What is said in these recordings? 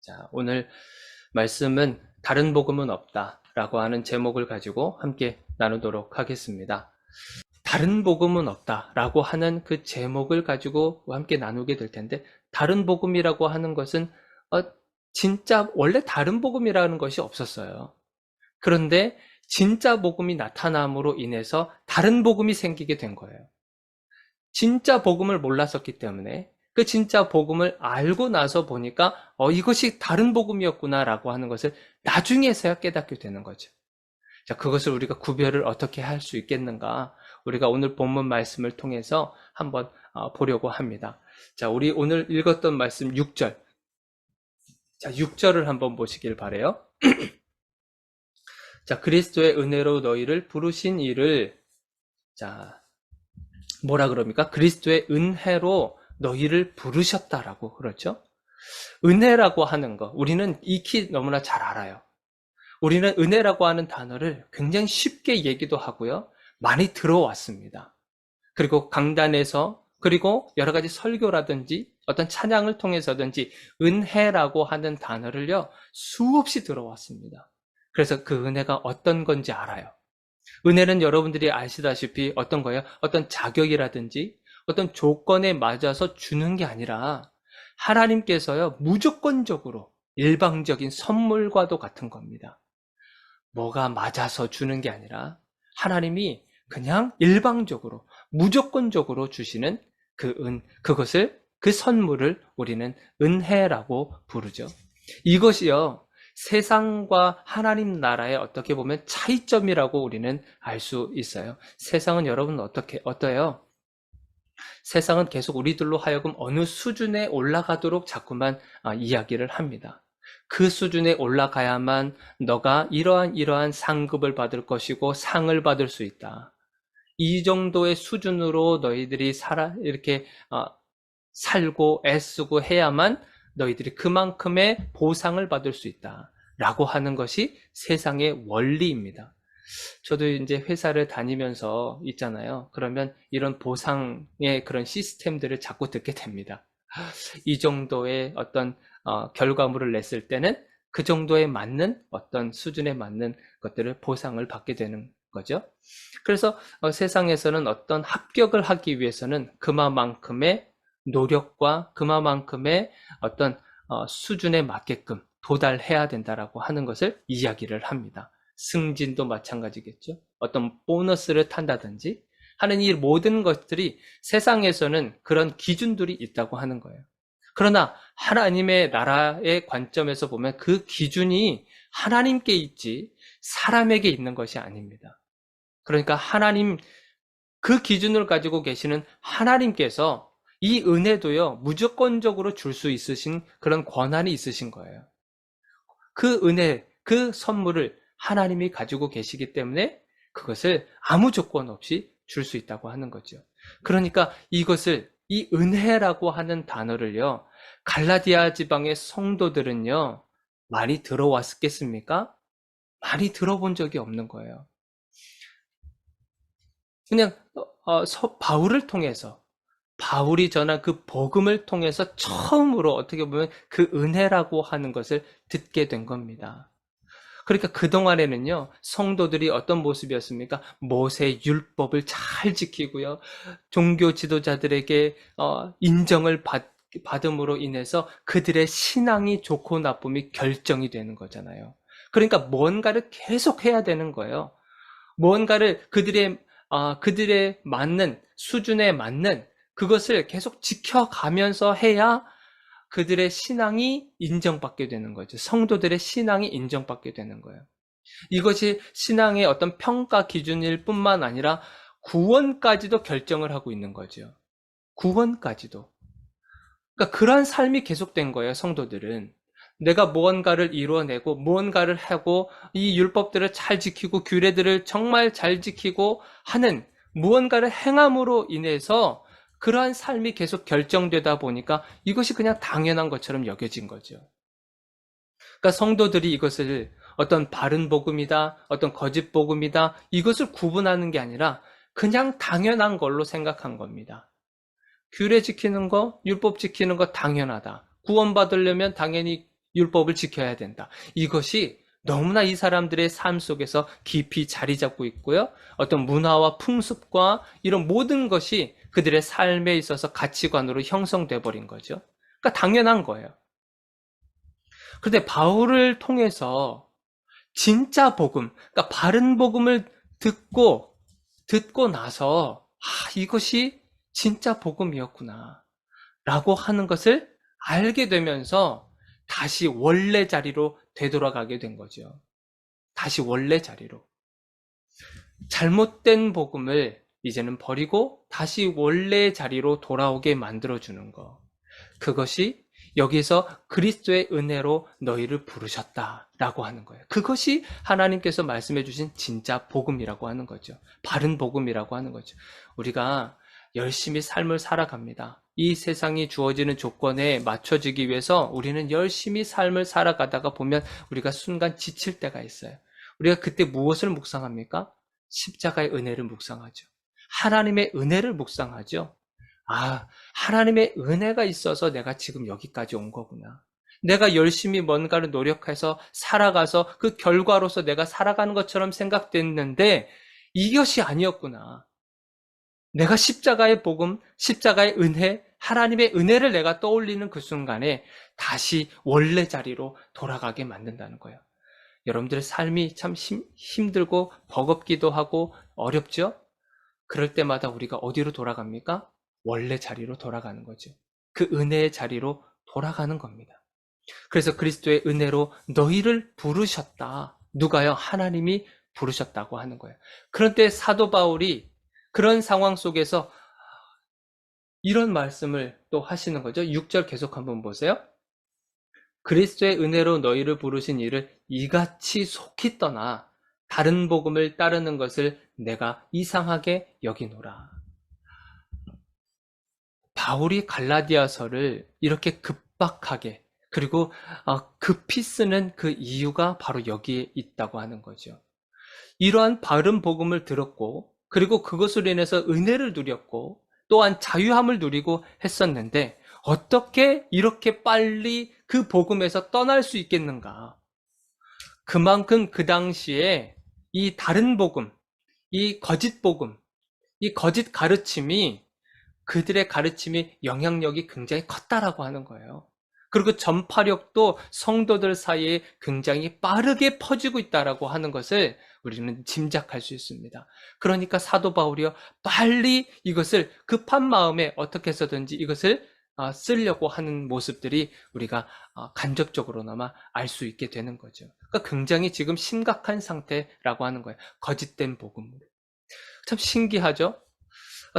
자, 오늘 말씀은 다른 복음은 없다 라고 하는 제목을 가지고 함께 나누도록 하겠습니다. 다른 복음은 없다 라고 하는 그 제목을 가지고 함께 나누게 될 텐데, 다른 복음이라고 하는 것은 진짜 원래 다른 복음이라는 것이 없었어요. 그런데 진짜 복음이 나타남으로 인해서 다른 복음이 생기게 된 거예요. 진짜 복음을 몰랐었기 때문에 그 진짜 복음을 알고 나서 보니까 이것이 다른 복음이었구나라고 하는 것을 나중에서야 깨닫게 되는 거죠. 자, 그것을 우리가 구별을 어떻게 할 수 있겠는가? 우리가 오늘 본문 말씀을 통해서 한번 보려고 합니다. 자, 우리 오늘 읽었던 말씀 6절. 자, 6절을 한번 보시길 바라요. 자, 그리스도의 은혜로 너희를 부르신 이를, 자, 뭐라 그럽니까? 그리스도의 은혜로 너희를 부르셨다라고 그러죠. 은혜라고 하는 거, 우리는 익히 너무나 잘 알아요. 우리는 은혜라고 하는 단어를 굉장히 쉽게 얘기도 하고요. 많이 들어왔습니다. 그리고 강단에서, 그리고 여러 가지 설교라든지 어떤 찬양을 통해서든지 은혜라고 하는 단어를요, 수없이 들어왔습니다. 그래서 그 은혜가 어떤 건지 알아요. 은혜는 여러분들이 아시다시피 어떤 거예요? 어떤 자격이라든지 어떤 조건에 맞아서 주는 게 아니라 하나님께서요, 무조건적으로 일방적인 선물과도 같은 겁니다. 뭐가 맞아서 주는 게 아니라 하나님이 그냥 일방적으로 무조건적으로 주시는 그것을, 그 선물을 우리는 은혜라고 부르죠. 이것이요, 세상과 하나님 나라의 어떻게 보면 차이점이라고 우리는 알 수 있어요. 세상은 여러분 어때요? 세상은 계속 우리들로 하여금 어느 수준에 올라가도록 자꾸만 이야기를 합니다. 그 수준에 올라가야만 너가 이러한 상급을 받을 것이고 상을 받을 수 있다. 이 정도의 수준으로 너희들이 이렇게 살고 애쓰고 해야만 너희들이 그만큼의 보상을 받을 수 있다. 라고 하는 것이 세상의 원리입니다. 저도 이제 회사를 다니면서 있잖아요. 그러면 이런 보상의 그런 시스템들을 자꾸 듣게 됩니다. 이 정도의 어떤 결과물을 냈을 때는 그 정도에 맞는 어떤 수준에 맞는 것들을 보상을 받게 되는 거죠. 그래서 세상에서는 어떤 합격을 하기 위해서는 그만큼의 노력과 그만큼의 어떤 수준에 맞게끔 도달해야 된다라고 하는 것을 이야기를 합니다. 승진도 마찬가지겠죠. 어떤 보너스를 탄다든지 하는 이 모든 것들이 세상에서는 그런 기준들이 있다고 하는 거예요. 그러나 하나님의 나라의 관점에서 보면 그 기준이 하나님께 있지 사람에게 있는 것이 아닙니다. 그러니까 그 기준을 가지고 계시는 하나님께서 이 은혜도요, 무조건적으로 줄 수 있으신 그런 권한이 있으신 거예요. 그 은혜, 그 선물을 하나님이 가지고 계시기 때문에 그것을 아무 조건 없이 줄 수 있다고 하는 거죠. 그러니까 이 은혜라고 하는 단어를요, 갈라디아 지방의 성도들은요, 많이 들어왔겠습니까? 많이 들어본 적이 없는 거예요. 그냥 바울을 통해서, 바울이 전한 그 복음을 통해서 처음으로 어떻게 보면 그 은혜라고 하는 것을 듣게 된 겁니다. 그러니까 그동안에는요, 성도들이 어떤 모습이었습니까? 모세 율법을 잘 지키고요, 종교 지도자들에게 인정을 받음으로 인해서 그들의 신앙이 좋고 나쁨이 결정이 되는 거잖아요. 그러니까 뭔가를 계속 해야 되는 거예요. 뭔가를 그들의 맞는 수준에 맞는 그것을 계속 지켜가면서 해야 그들의 신앙이 인정받게 되는 거죠. 성도들의 신앙이 인정받게 되는 거예요. 이것이 신앙의 어떤 평가 기준일 뿐만 아니라 구원까지도 결정을 하고 있는 거죠. 구원까지도. 그러니까 그러한 삶이 계속된 거예요, 성도들은. 내가 무언가를 이루어내고 무언가를 하고 이 율법들을 잘 지키고 규례들을 정말 잘 지키고 하는 무언가를 행함으로 인해서 그러한 삶이 계속 결정되다 보니까 이것이 그냥 당연한 것처럼 여겨진 거죠. 그러니까 성도들이 이것을 어떤 바른 복음이다, 어떤 거짓 복음이다, 이것을 구분하는 게 아니라 그냥 당연한 걸로 생각한 겁니다. 규례 지키는 거, 율법 지키는 거 당연하다. 구원받으려면 당연히 율법을 지켜야 된다. 이것이 너무나 이 사람들의 삶 속에서 깊이 자리 잡고 있고요. 어떤 문화와 풍습과 이런 모든 것이 그들의 삶에 있어서 가치관으로 형성돼 버린 거죠. 그러니까 당연한 거예요. 그런데 바울을 통해서 진짜 복음, 그러니까 바른 복음을 듣고 나서 이것이 진짜 복음이었구나 라고 하는 것을 알게 되면서 다시 원래 자리로 되돌아가게 된 거죠. 다시 원래 자리로. 잘못된 복음을 이제는 버리고 다시 원래 자리로 돌아오게 만들어주는 거. 그것이 여기서 그리스도의 은혜로 너희를 부르셨다라고 하는 거예요. 그것이 하나님께서 말씀해 주신 진짜 복음이라고 하는 거죠. 바른 복음이라고 하는 거죠. 우리가 열심히 삶을 살아갑니다. 이 세상이 주어지는 조건에 맞춰지기 위해서 우리는 열심히 삶을 살아가다가 보면 우리가 순간 지칠 때가 있어요. 우리가 그때 무엇을 묵상합니까? 십자가의 은혜를 묵상하죠. 하나님의 은혜를 묵상하죠. 하나님의 은혜가 있어서 내가 지금 여기까지 온 거구나. 내가 열심히 뭔가를 노력해서 살아가서 그 결과로서 내가 살아가는 것처럼 생각됐는데 이것이 아니었구나. 내가 십자가의 복음, 십자가의 은혜, 하나님의 은혜를 내가 떠올리는 그 순간에 다시 원래 자리로 돌아가게 만든다는 거예요. 여러분들의 삶이 참 힘들고 버겁기도 하고 어렵죠? 그럴 때마다 우리가 어디로 돌아갑니까? 원래 자리로 돌아가는 거죠. 그 은혜의 자리로 돌아가는 겁니다. 그래서 그리스도의 은혜로 너희를 부르셨다. 누가요? 하나님이 부르셨다고 하는 거예요. 그런데 사도 바울이 그런 상황 속에서 이런 말씀을 또 하시는 거죠. 6절 계속 한번 보세요. 그리스도의 은혜로 너희를 부르신 이를 이같이 속히 떠나 다른 복음을 따르는 것을 내가 이상하게 여기노라. 바울이 갈라디아서를 이렇게 급박하게 그리고 급히 쓰는 그 이유가 바로 여기에 있다고 하는 거죠. 이러한 바른 복음을 들었고 그리고 그것으로 인해서 은혜를 누렸고 또한 자유함을 누리고 했었는데 어떻게 이렇게 빨리 그 복음에서 떠날 수 있겠는가? 그만큼 그 당시에 이 다른 복음, 이 거짓 복음, 이 거짓 가르침이 그들의 가르침이 영향력이 굉장히 컸다라고 하는 거예요. 그리고 전파력도 성도들 사이에 굉장히 빠르게 퍼지고 있다라고 하는 것을 우리는 짐작할 수 있습니다. 그러니까 사도 바울이요 빨리 이것을 급한 마음에 어떻게 해서든지 이것을 쓰려고 하는 모습들이 우리가 간접적으로나마 알 수 있게 되는 거죠. 그러니까 굉장히 지금 심각한 상태라고 하는 거예요. 거짓된 복음으로. 참 신기하죠?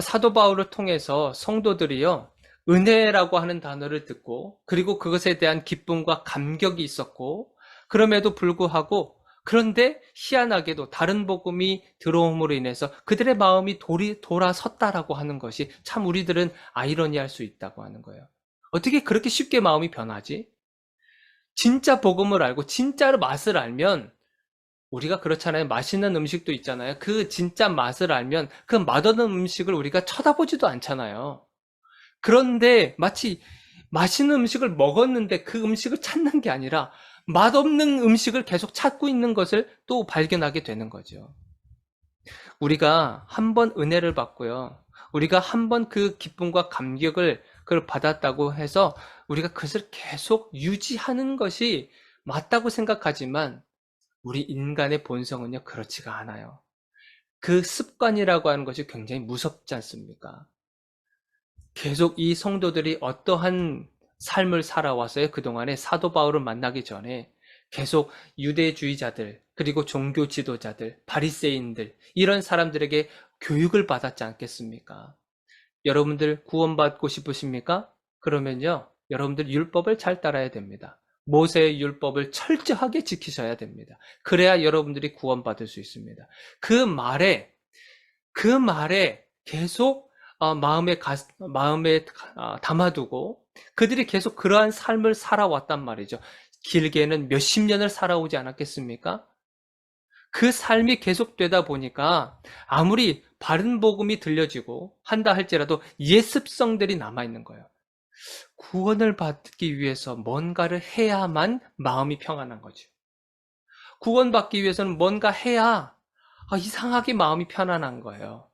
사도 바울을 통해서 성도들이요, 은혜라고 하는 단어를 듣고, 그리고 그것에 대한 기쁨과 감격이 있었고, 그럼에도 불구하고, 그런데 희한하게도 다른 복음이 들어옴으로 인해서 그들의 마음이 돌아섰다라고 하는 것이 참 우리들은 아이러니할 수 있다고 하는 거예요. 어떻게 그렇게 쉽게 마음이 변하지? 진짜 복음을 알고 진짜로 맛을 알면 우리가 그렇잖아요. 맛있는 음식도 있잖아요. 그 진짜 맛을 알면 그 맛없는 음식을 우리가 쳐다보지도 않잖아요. 그런데 마치 맛있는 음식을 먹었는데 그 음식을 찾는 게 아니라 맛없는 음식을 계속 찾고 있는 것을 또 발견하게 되는 거죠. 우리가 한 번 은혜를 받고요. 우리가 한 번 그 기쁨과 감격을 그걸 받았다고 해서 우리가 그것을 계속 유지하는 것이 맞다고 생각하지만 우리 인간의 본성은요, 그렇지가 않아요. 그 습관이라고 하는 것이 굉장히 무섭지 않습니까? 계속 이 성도들이 어떠한 삶을 살아왔어요? 그동안에 사도 바울을 만나기 전에 계속 유대주의자들, 그리고 종교 지도자들, 바리새인들, 이런 사람들에게 교육을 받았지 않겠습니까? 여러분들 구원받고 싶으십니까? 그러면요, 여러분들 율법을 잘 따라야 됩니다. 모세의 율법을 철저하게 지키셔야 됩니다. 그래야 여러분들이 구원받을 수 있습니다. 그 말에 계속 마음에 담아두고 그들이 계속 그러한 삶을 살아왔단 말이죠. 길게는 몇십 년을 살아오지 않았겠습니까? 그 삶이 계속되다 보니까 아무리 바른 복음이 들려지고 한다 할지라도 예습성들이 남아있는 거예요. 구원을 받기 위해서 뭔가를 해야만 마음이 평안한 거죠. 구원받기 위해서는 뭔가 해야 이상하게 마음이 편안한 거예요.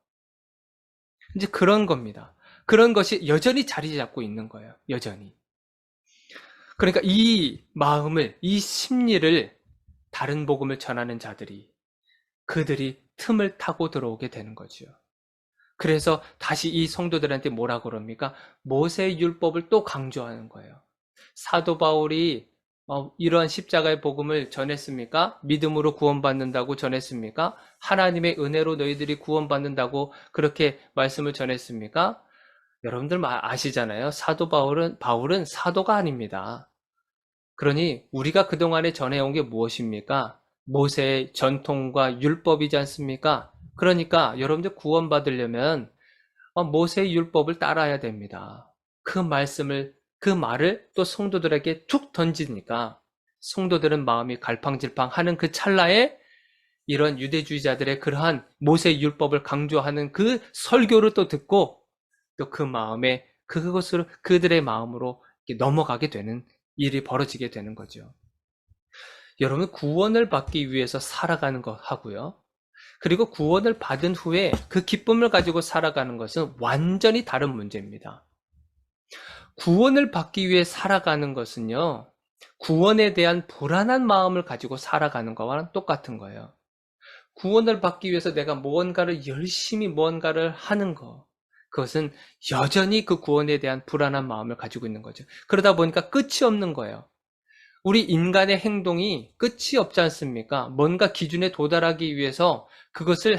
이제 그런 겁니다. 그런 것이 여전히 자리 잡고 있는 거예요. 여전히. 그러니까 이 마음을, 이 심리를 다른 복음을 전하는 자들이, 그들이 틈을 타고 들어오게 되는 거죠. 그래서 다시 이 성도들한테 뭐라고 그럽니까? 모세의 율법을 또 강조하는 거예요. 사도 바울이 이러한 십자가의 복음을 전했습니까? 믿음으로 구원받는다고 전했습니까? 하나님의 은혜로 너희들이 구원받는다고 그렇게 말씀을 전했습니까? 여러분들 아시잖아요. 사도 바울은 사도가 아닙니다. 그러니 우리가 그동안에 전해온 게 무엇입니까? 모세의 전통과 율법이지 않습니까? 그러니까 여러분들 구원받으려면 모세의 율법을 따라야 됩니다. 그 말을 또 성도들에게 툭 던지니까 성도들은 마음이 갈팡질팡하는 그 찰나에 이런 유대주의자들의 그러한 모세의 율법을 강조하는 그 설교를 또 듣고 또 그 마음에 그것으로 그들의 마음으로 넘어가게 되는 일이 벌어지게 되는 거죠. 여러분 구원을 받기 위해서 살아가는 것 하고요. 그리고 구원을 받은 후에 그 기쁨을 가지고 살아가는 것은 완전히 다른 문제입니다. 구원을 받기 위해 살아가는 것은요, 구원에 대한 불안한 마음을 가지고 살아가는 것과는 똑같은 거예요. 구원을 받기 위해서 내가 열심히 무언가를 하는 것, 그것은 여전히 그 구원에 대한 불안한 마음을 가지고 있는 거죠. 그러다 보니까 끝이 없는 거예요. 우리 인간의 행동이 끝이 없지 않습니까? 뭔가 기준에 도달하기 위해서 그것을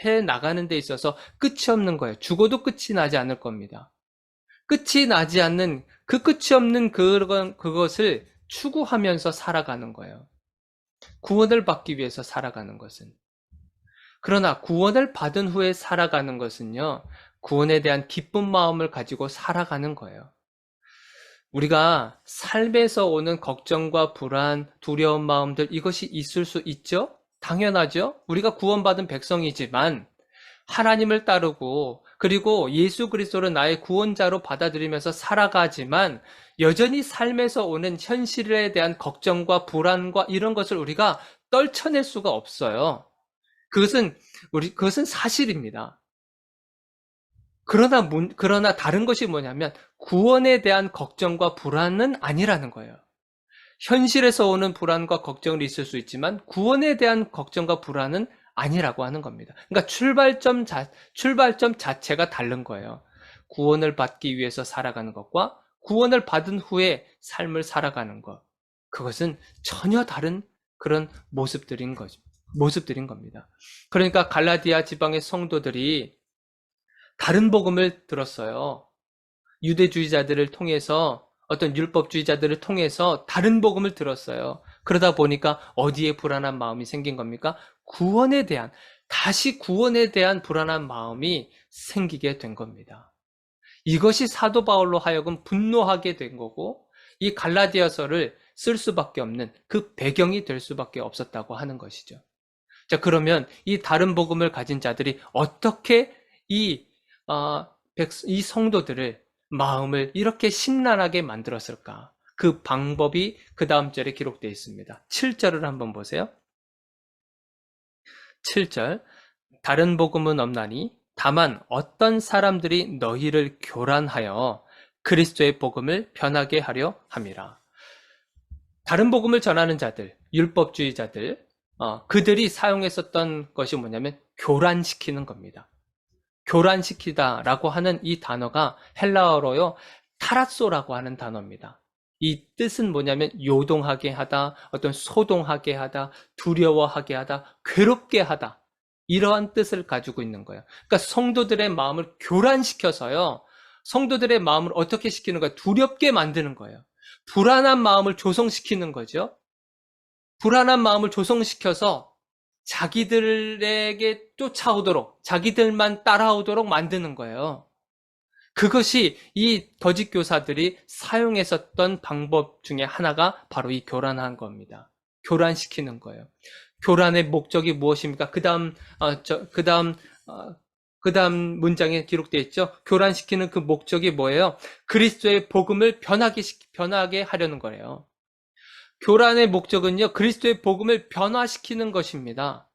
해 나가는 데 있어서 끝이 없는 거예요. 죽어도 끝이 나지 않을 겁니다. 끝이 나지 않는 그 끝이 없는 그것을 추구하면서 살아가는 거예요. 구원을 받기 위해서 살아가는 것은. 그러나 구원을 받은 후에 살아가는 것은요, 구원에 대한 기쁜 마음을 가지고 살아가는 거예요. 우리가 삶에서 오는 걱정과 불안, 두려운 마음들 이것이 있을 수 있죠? 당연하죠? 우리가 구원받은 백성이지만 하나님을 따르고 그리고 예수 그리스도를 나의 구원자로 받아들이면서 살아가지만 여전히 삶에서 오는 현실에 대한 걱정과 불안과 이런 것을 우리가 떨쳐낼 수가 없어요. 그것은 사실입니다. 그러나 다른 것이 뭐냐면 구원에 대한 걱정과 불안은 아니라는 거예요. 현실에서 오는 불안과 걱정은 있을 수 있지만 구원에 대한 걱정과 불안은 아니라고 하는 겁니다. 그러니까 출발점 자체가 다른 거예요. 구원을 받기 위해서 살아가는 것과 구원을 받은 후에 삶을 살아가는 것. 그것은 전혀 다른 그런 모습들인 겁니다. 그러니까 갈라디아 지방의 성도들이 다른 복음을 들었어요. 유대주의자들을 통해서 어떤 율법주의자들을 통해서 다른 복음을 들었어요. 그러다 보니까 어디에 불안한 마음이 생긴 겁니까? 다시 구원에 대한 불안한 마음이 생기게 된 겁니다. 이것이 사도 바울로 하여금 분노하게 된 거고 이 갈라디아서를 쓸 수밖에 없는 그 배경이 될 수밖에 없었다고 하는 것이죠. 자, 그러면 이 다른 복음을 가진 자들이 어떻게 이 성도들을 마음을 이렇게 심란하게 만들었을까? 그 방법이 그 다음 절에 기록되어 있습니다. 7절을 한번 보세요. 7절. 다른 복음은 없나니 다만 어떤 사람들이 너희를 교란하여 그리스도의 복음을 변하게 하려 함이라. 다른 복음을 전하는 자들, 율법주의자들, 그들이 사용했었던 것이 뭐냐면 교란시키는 겁니다. 교란시키다라고 하는 이 단어가 헬라어로요, 타라소라고 하는 단어입니다. 이 뜻은 뭐냐면 요동하게 하다, 어떤 소동하게 하다, 두려워하게 하다, 괴롭게 하다. 이러한 뜻을 가지고 있는 거예요. 그러니까 성도들의 마음을 교란시켜서요. 성도들의 마음을 어떻게 시키는 거예요? 두렵게 만드는 거예요. 불안한 마음을 조성시키는 거죠. 불안한 마음을 조성시켜서 자기들에게 쫓아오도록, 자기들만 따라오도록 만드는 거예요. 그것이 이 거짓 교사들이 사용했었던 방법 중에 하나가 바로 이 교란한 겁니다. 교란시키는 거예요. 교란의 목적이 무엇입니까? 그 다음 그 다음 문장에 기록되어 있죠. 교란시키는 그 목적이 뭐예요? 그리스도의 복음을 변하게 하려는 거예요. 교란의 목적은요, 그리스도의 복음을 변화시키는 것입니다.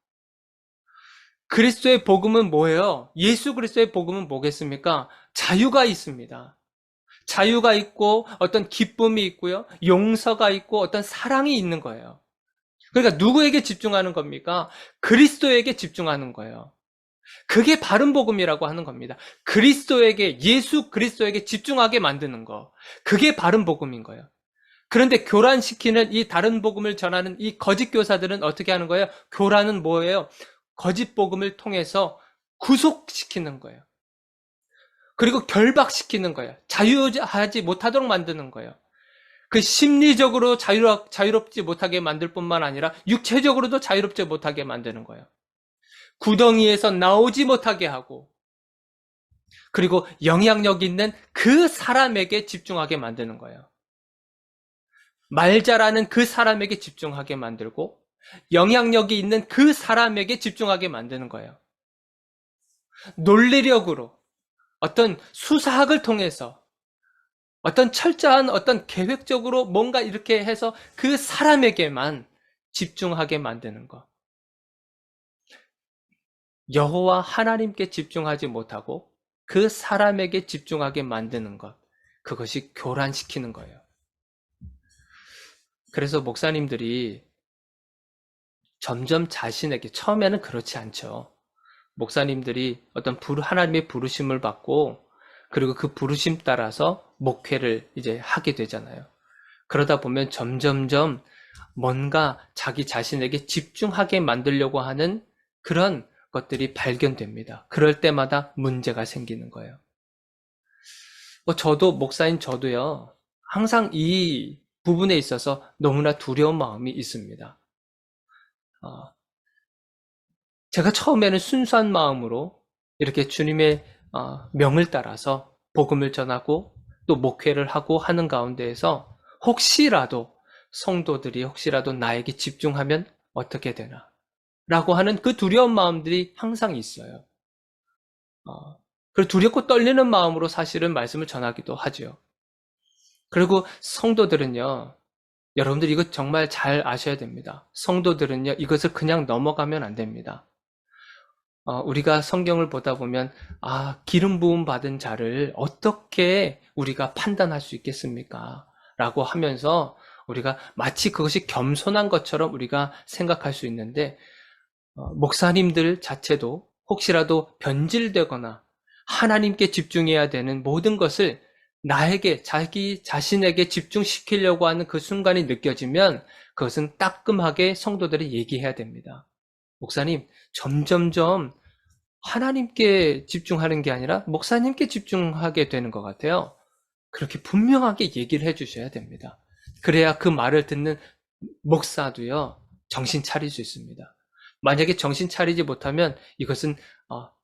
그리스도의 복음은 뭐예요? 예수 그리스도의 복음은 뭐겠습니까? 자유가 있습니다. 자유가 있고 어떤 기쁨이 있고요. 용서가 있고 어떤 사랑이 있는 거예요. 그러니까 누구에게 집중하는 겁니까? 그리스도에게 집중하는 거예요. 그게 바른 복음이라고 하는 겁니다. 그리스도에게, 예수 그리스도에게 집중하게 만드는 거. 그게 바른 복음인 거예요. 그런데 교란시키는 이 다른 복음을 전하는 이 거짓 교사들은 어떻게 하는 거예요? 교란은 뭐예요? 거짓 복음을 통해서 구속시키는 거예요. 그리고 결박시키는 거예요. 자유하지 못하도록 만드는 거예요. 그 심리적으로 자유롭지 못하게 만들 뿐만 아니라 육체적으로도 자유롭지 못하게 만드는 거예요. 구덩이에서 나오지 못하게 하고, 그리고 영향력 있는 그 사람에게 집중하게 만드는 거예요. 말 잘하는 그 사람에게 집중하게 만들고, 영향력이 있는 그 사람에게 집중하게 만드는 거예요. 논리력으로, 어떤 수사학을 통해서, 어떤 철저한 어떤 계획적으로 뭔가 이렇게 해서 그 사람에게만 집중하게 만드는 것. 여호와 하나님께 집중하지 못하고 그 사람에게 집중하게 만드는 것. 그것이 교란시키는 거예요. 그래서 목사님들이 점점 자신에게, 처음에는 그렇지 않죠. 목사님들이 어떤 하나님의 부르심을 받고, 그리고 그 부르심 따라서 목회를 이제 하게 되잖아요. 그러다 보면 점점점 뭔가 자기 자신에게 집중하게 만들려고 하는 그런 것들이 발견됩니다. 그럴 때마다 문제가 생기는 거예요. 목사인 저도요, 항상 이 부분에 있어서 너무나 두려운 마음이 있습니다. 제가 처음에는 순수한 마음으로 이렇게 주님의 명을 따라서 복음을 전하고 또 목회를 하고 하는 가운데에서 성도들이 혹시라도 나에게 집중하면 어떻게 되나 라고 하는 그 두려운 마음들이 항상 있어요. 그리고 두렵고 떨리는 마음으로 사실은 말씀을 전하기도 하죠. 그리고 성도들은요, 여러분들 이것 정말 잘 아셔야 됩니다. 성도들은요, 이것을 그냥 넘어가면 안 됩니다. 우리가 성경을 보다 보면, 기름 부음 받은 자를 어떻게 우리가 판단할 수 있겠습니까? 라고 하면서 우리가 마치 그것이 겸손한 것처럼 우리가 생각할 수 있는데, 목사님들 자체도 혹시라도 변질되거나 하나님께 집중해야 되는 모든 것을 자기 자신에게 집중시키려고 하는 그 순간이 느껴지면 그것은 따끔하게 성도들이 얘기해야 됩니다. 목사님, 점점점 하나님께 집중하는 게 아니라 목사님께 집중하게 되는 것 같아요. 그렇게 분명하게 얘기를 해주셔야 됩니다. 그래야 그 말을 듣는 목사도요, 정신 차릴 수 있습니다. 만약에 정신 차리지 못하면 이것은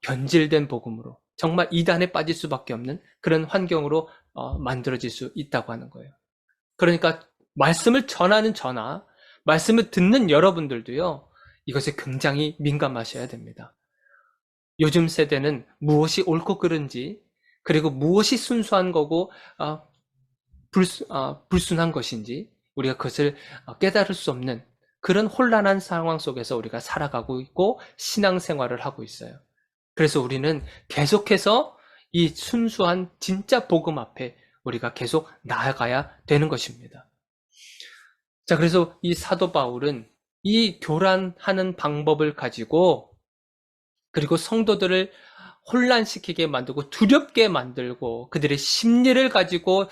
변질된 복음으로, 정말 이단에 빠질 수밖에 없는 그런 환경으로 만들어질 수 있다고 하는 거예요. 그러니까 말씀을 전하는 저나 말씀을 듣는 여러분들도요, 이것에 굉장히 민감하셔야 됩니다. 요즘 세대는 무엇이 옳고 그른지, 그리고 무엇이 순수한 거고 불순한 것인지 우리가 그것을 깨달을 수 없는 그런 혼란한 상황 속에서 우리가 살아가고 있고 신앙생활을 하고 있어요. 그래서 우리는 계속해서 이 순수한 진짜 복음 앞에 우리가 계속 나아가야 되는 것입니다. 자, 그래서 이 사도 바울은 이 교란하는 방법을 가지고, 그리고 성도들을 혼란시키게 만들고 두렵게 만들고 그들의 심리를 가지고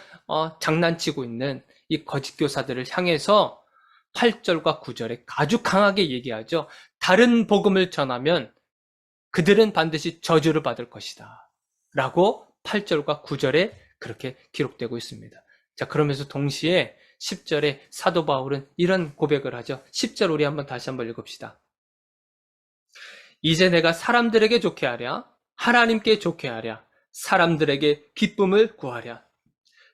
장난치고 있는 이 거짓 교사들을 향해서 8절과 9절에 아주 강하게 얘기하죠. 다른 복음을 전하면 그들은 반드시 저주를 받을 것이다 라고 8절과 9절에 그렇게 기록되고 있습니다. 자, 그러면서 동시에 10절에 사도 바울은 이런 고백을 하죠. 10절 우리 다시 한번 읽읍시다. 이제 내가 사람들에게 좋게 하랴, 하나님께 좋게 하랴, 사람들에게 기쁨을 구하랴.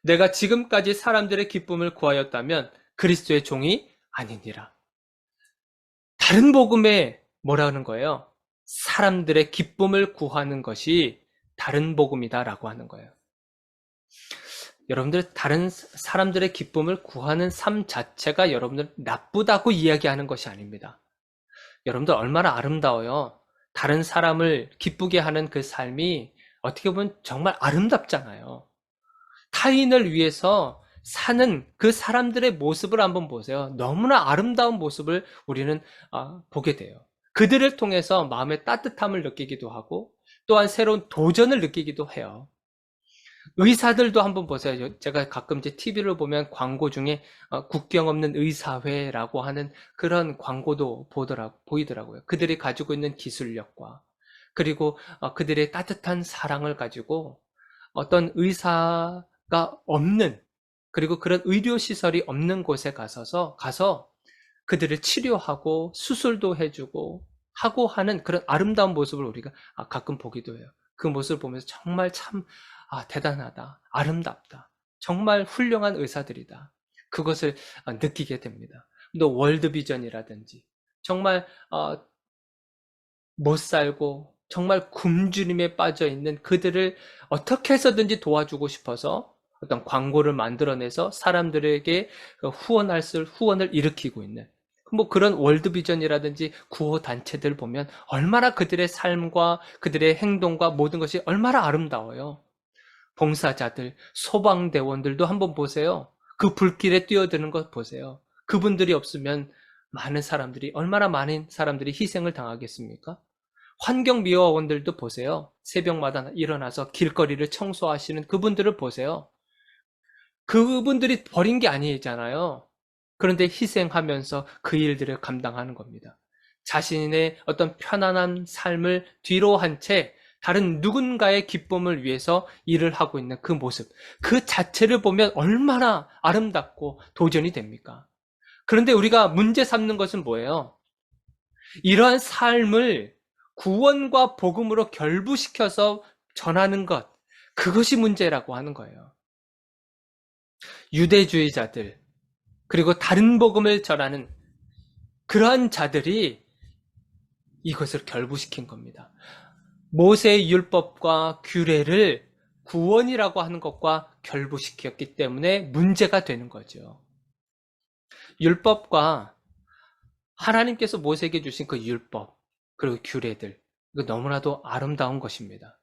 내가 지금까지 사람들의 기쁨을 구하였다면 그리스도의 종이 아니니라. 다른 복음에 뭐라 하는 거예요? 사람들의 기쁨을 구하는 것이 다른 복음이다라고 하는 거예요. 여러분들 다른 사람들의 기쁨을 구하는 삶 자체가 여러분들 나쁘다고 이야기하는 것이 아닙니다. 여러분들 얼마나 아름다워요. 다른 사람을 기쁘게 하는 그 삶이 어떻게 보면 정말 아름답잖아요. 타인을 위해서 사는 그 사람들의 모습을 한번 보세요. 너무나 아름다운 모습을 우리는 보게 돼요. 그들을 통해서 마음의 따뜻함을 느끼기도 하고 또한 새로운 도전을 느끼기도 해요. 의사들도 한번 보세요. 제가 가끔 이제 TV를 보면 광고 중에 국경 없는 의사회라고 하는 그런 광고도 보이더라고요. 그들이 가지고 있는 기술력과 그리고 그들의 따뜻한 사랑을 가지고 어떤 의사가 없는 그리고 그런 의료시설이 없는 곳에 가서 그들을 치료하고 수술도 해주고 하고 하는 그런 아름다운 모습을 우리가 가끔 보기도 해요. 그 모습을 보면서 정말 참 대단하다, 아름답다, 정말 훌륭한 의사들이다. 그것을 느끼게 됩니다. 또 월드비전이라든지 정말 못 살고 정말 굶주림에 빠져 있는 그들을 어떻게 해서든지 도와주고 싶어서 어떤 광고를 만들어내서 사람들에게 후원을 일으키고 있는 뭐 그런 월드비전이라든지 구호 단체들 보면 얼마나 그들의 삶과 그들의 행동과 모든 것이 얼마나 아름다워요. 봉사자들, 소방대원들도 한번 보세요. 그 불길에 뛰어드는 것 보세요. 그분들이 없으면 얼마나 많은 사람들이 희생을 당하겠습니까? 환경미화원들도 보세요. 새벽마다 일어나서 길거리를 청소하시는 그분들을 보세요. 그분들이 버린 게 아니잖아요. 그런데 희생하면서 그 일들을 감당하는 겁니다. 자신의 어떤 편안한 삶을 뒤로 한 채 다른 누군가의 기쁨을 위해서 일을 하고 있는 그 모습, 그 자체를 보면 얼마나 아름답고 도전이 됩니까? 그런데 우리가 문제 삼는 것은 뭐예요? 이러한 삶을 구원과 복음으로 결부시켜서 전하는 것, 그것이 문제라고 하는 거예요. 유대주의자들, 그리고 다른 복음을 전하는 그러한 자들이 이것을 결부시킨 겁니다. 모세의 율법과 규례를 구원이라고 하는 것과 결부시켰기 때문에 문제가 되는 거죠. 율법과 하나님께서 모세에게 주신 그 율법, 그리고 규례들, 이거 너무나도 아름다운 것입니다.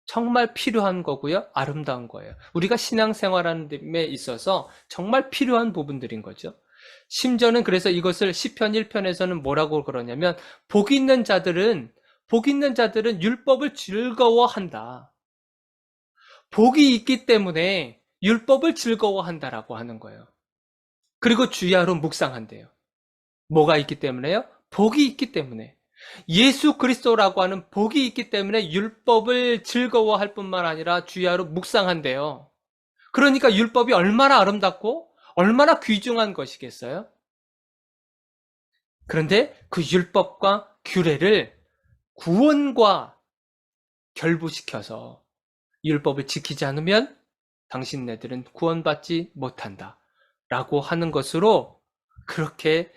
정말 필요한 거고요. 아름다운 거예요. 우리가 신앙생활하는 데 있어서 정말 필요한 부분들인 거죠. 심지어는 그래서 이것을 시편 1편에서는 뭐라고 그러냐면 복 있는 자들은 율법을 즐거워한다. 복이 있기 때문에 율법을 즐거워한다라고 하는 거예요. 그리고 주야로 묵상한대요. 뭐가 있기 때문에요? 복이 있기 때문에. 예수 그리스도라고 하는 복이 있기 때문에 율법을 즐거워할 뿐만 아니라 주야로 묵상한대요. 그러니까 율법이 얼마나 아름답고 얼마나 귀중한 것이겠어요? 그런데 그 율법과 규례를 구원과 결부시켜서 율법을 지키지 않으면 당신네들은 구원받지 못한다 라고 하는 것으로 그렇게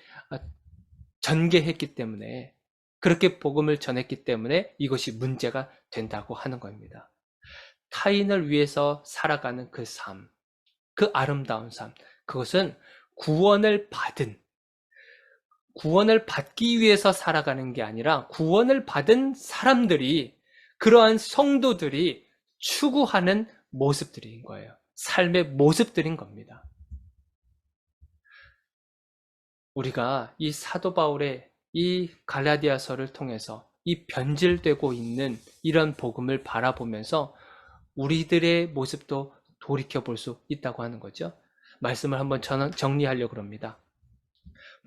전개했기 때문에 그렇게 복음을 전했기 때문에 이것이 문제가 된다고 하는 겁니다. 타인을 위해서 살아가는 그 삶, 그 아름다운 삶, 그것은 구원을 받기 위해서 살아가는 게 아니라 구원을 받은 사람들이 그러한 성도들이 추구하는 모습들인 거예요. 삶의 모습들인 겁니다. 우리가 이 사도 바울의 이 갈라디아서를 통해서 이 변질되고 있는 이런 복음을 바라보면서 우리들의 모습도 돌이켜 볼 수 있다고 하는 거죠. 말씀을 한번 정리하려고 합니다.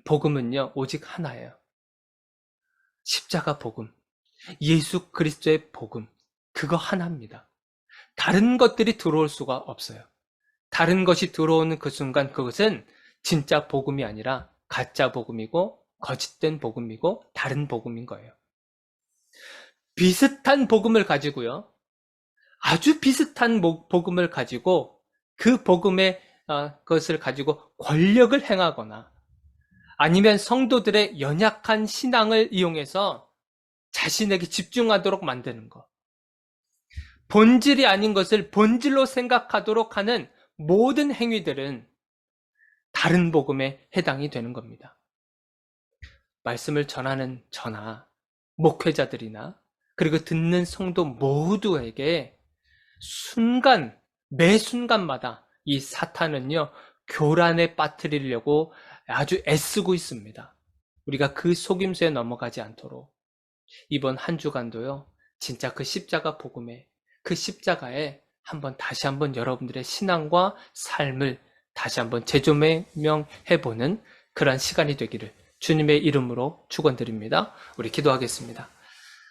복음은요, 오직 하나예요. 십자가 복음, 예수 그리스도의 복음, 그거 하나입니다. 다른 것들이 들어올 수가 없어요. 다른 것이 들어오는 그 순간 그것은 진짜 복음이 아니라 가짜 복음이고 거짓된 복음이고 다른 복음인 거예요. 비슷한 복음을 가지고요. 아주 비슷한 복음을 가지고 그 복음의 것을 가지고 권력을 행하거나 아니면 성도들의 연약한 신앙을 이용해서 자신에게 집중하도록 만드는 것. 본질이 아닌 것을 본질로 생각하도록 하는 모든 행위들은 다른 복음에 해당이 되는 겁니다. 말씀을 전하는 저나 목회자들이나 그리고 듣는 성도 모두에게 매 순간마다 이 사탄은요, 교란에 빠뜨리려고 아주 애쓰고 있습니다. 우리가 그 속임수에 넘어가지 않도록 이번 한 주간도요, 진짜 그 십자가 복음에, 그 십자가에 다시 한번 여러분들의 신앙과 삶을 다시 한번 재조명해보는 그러한 시간이 되기를 주님의 이름으로 축원드립니다. 우리 기도하겠습니다.